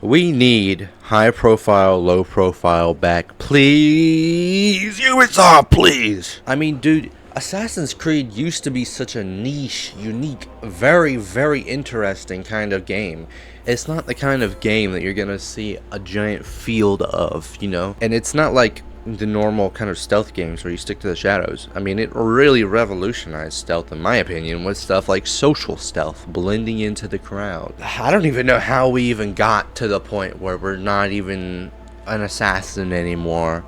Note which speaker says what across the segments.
Speaker 1: We need high profile, low profile back. Please, Ubisoft, please. I mean, dude, Assassin's Creed used to be such a niche, unique, very, very interesting kind of game. It's not the kind of game that you're gonna see a giant field of, you know? And it's not like the normal kind of stealth games where you stick to the shadows. I mean, it really revolutionized stealth, in my opinion, with stuff like social stealth, blending into the crowd. I don't even know how we even got to the point where we're not even an assassin anymore.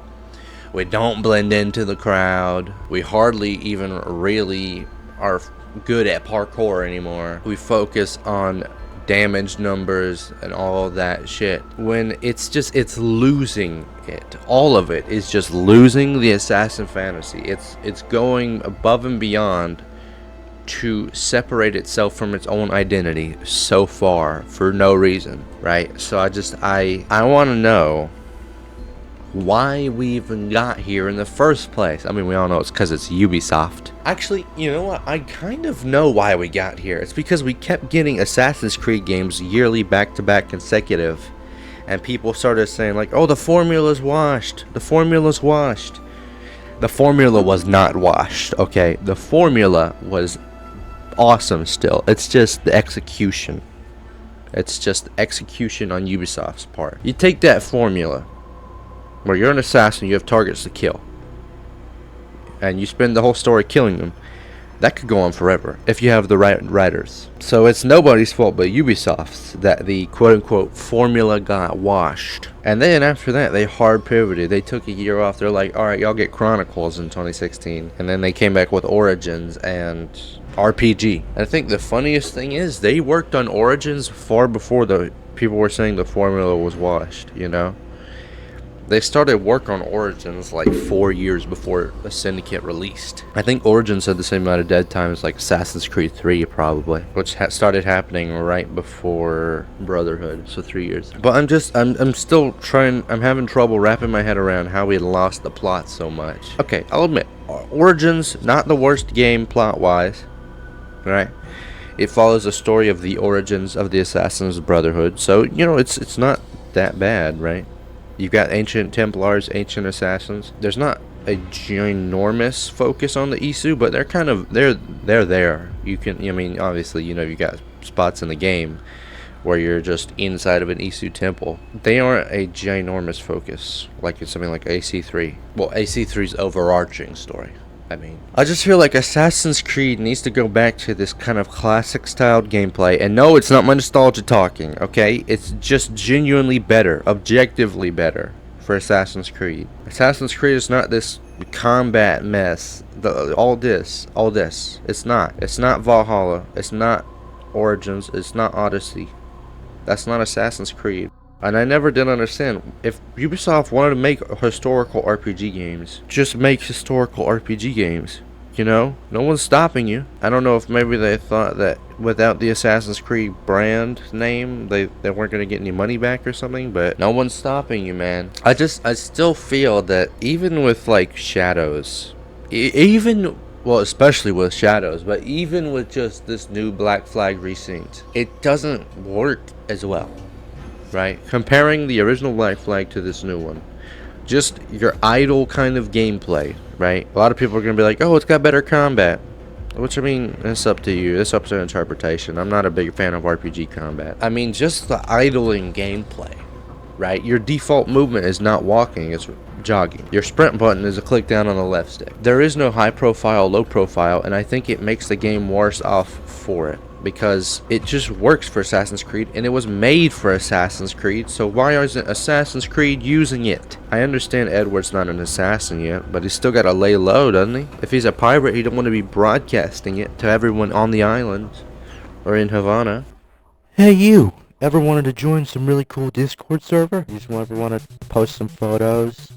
Speaker 1: We don't blend into the crowd. We hardly even really are good at parkour anymore. We focus on damage numbers and all that shit, when it's losing it. All of it is just losing the assassin fantasy. It's going above and beyond to separate itself from its own identity so far for no reason, right? So I want to know why we even got here in the first place. I mean, we all know it's because it's Ubisoft. Actually, you know what? I kind of know why we got here. It's because we kept getting Assassin's Creed games yearly, back-to-back consecutive. And people started saying, like, oh, the formula's washed. The formula's washed. The formula was not washed, okay? The formula was awesome still. It's just the execution. It's just execution on Ubisoft's part. You take that formula, where you're an assassin, you have targets to kill, and you spend the whole story killing them. That could go on forever if you have the right writers. So it's nobody's fault but Ubisoft's that the quote-unquote formula got washed. And then after that, they hard pivoted. They took a year off. They're like, alright, y'all get Chronicles in 2016. And then they came back with Origins and RPG. And I think the funniest thing is they worked on Origins far before the people were saying the formula was washed, you know? They started work on Origins like 4 years before the Syndicate released. I think Origins had the same amount of dead time as like Assassin's Creed 3 probably, which started happening right before Brotherhood, so 3 years. But I'm still trying, I'm having trouble wrapping my head around how we lost the plot so much. Okay, I'll admit, Origins, not the worst game plot-wise, right? It follows the story of the origins of the Assassin's Brotherhood, so, you know, it's not that bad, right? You've got ancient Templars, ancient assassins. There's not a ginormous focus on the Isu, but they're kind of they're there. You can, I mean, obviously, you know, you got spots in the game where you're just inside of an Isu temple. They aren't a ginormous focus like it's something like AC3. Well, AC3's overarching story. I just feel like Assassin's Creed needs to go back to this kind of classic styled gameplay. And no, it's not my nostalgia talking, okay? It's just genuinely better, objectively better for Assassin's Creed. Assassin's Creed is not this combat mess. All this. It's not. It's not Valhalla. It's not Origins. It's not Odyssey. That's not Assassin's Creed. And I never did understand, if Ubisoft wanted to make historical RPG games, just make historical RPG games, you know? No one's stopping you. I don't know if maybe they thought that without the Assassin's Creed brand name, they weren't going to get any money back or something, but no one's stopping you, man. I still feel that even with, like, Shadows, well, especially with Shadows, but even with just this new Black Flag Resynced, it doesn't work as well. Right? Comparing the original Black Flag to this new one. Just your idle kind of gameplay, right? A lot of people are going to be like, oh, it's got better combat. Which, I mean, it's up to you. It's up to interpretation. I'm not a big fan of RPG combat. I mean, just the idling gameplay, right? Your default movement is not walking, it's jogging. Your sprint button is a click down on the left stick. There is no high profile, low profile, and I think it makes the game worse off for it. Because it just works for Assassin's Creed, and it was made for Assassin's Creed, so why isn't Assassin's Creed using it? I understand Edward's not an assassin yet, but he's still got to lay low, doesn't he? If he's a pirate, he don't want to be broadcasting it to everyone on the island, or in Havana.
Speaker 2: Hey you, ever wanted to join some really cool Discord server? You just ever want to post some photos,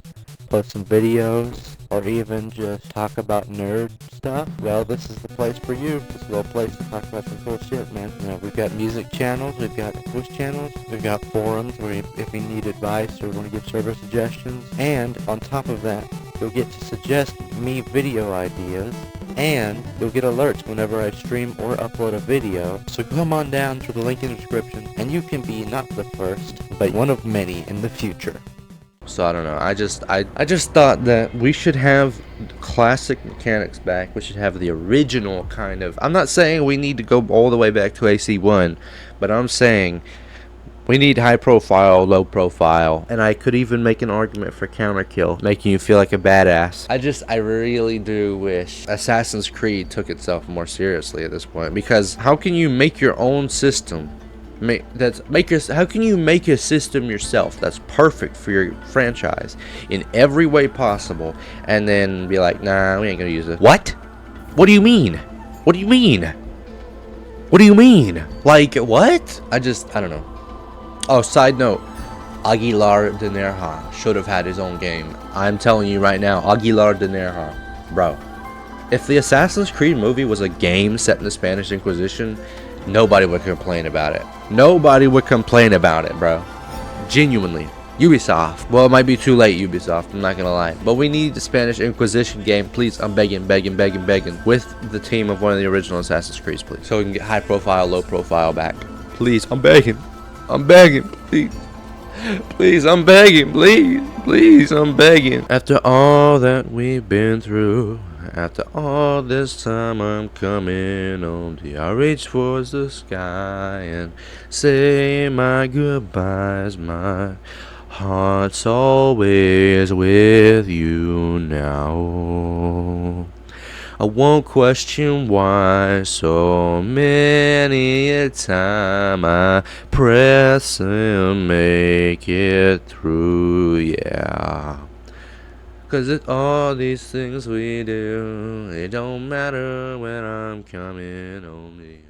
Speaker 2: post some videos, or even just talk about nerd stuff? Well, this is the place for you. This is a little place to talk about some cool shit, man. You know, we've got music channels, we've got Twitch channels, we've got forums where if you need advice or want to give server suggestions, and on top of that, you'll get to suggest me video ideas and you'll get alerts whenever I stream or upload a video. So come on down to the link in the description, and you can be not the first, but one of many in the future.
Speaker 1: So I don't know. I just thought that we should have classic mechanics back. We should have the original kind of. I'm not saying we need to go all the way back to AC1, but I'm saying we need high profile, low profile, and I could even make an argument for counter kill, making you feel like a badass. I really do wish Assassin's Creed took itself more seriously at this point, because how can you make your own system? How can you make a system yourself that's perfect for your franchise in every way possible, and then be like, nah, we ain't gonna use it? What? What do you mean? What do you mean? What do you mean? Like, what? I don't know. Oh, side note, Aguilar de Nerja should have had his own game. I'm telling you right now, Aguilar de Nerja, bro. If the Assassin's Creed movie was a game set in the Spanish Inquisition, nobody would complain about it. Nobody would complain about it, bro. Genuinely. Ubisoft. Well, it might be too late, Ubisoft. I'm not gonna lie. But we need the Spanish Inquisition game. Please, I'm begging. With the team of one of the original Assassin's Creeds, please. So we can get high profile, low profile back. Please, I'm begging. Please. Please, I'm begging. Please, I'm begging. After all that we've been through, after all this time, I'm coming home to you. I reach towards the sky and say my goodbyes. My heart's always with you now. I won't question why so many a time I press and make it through, yeah. 'Cause it's all these things we do, it don't matter when I'm coming home to you.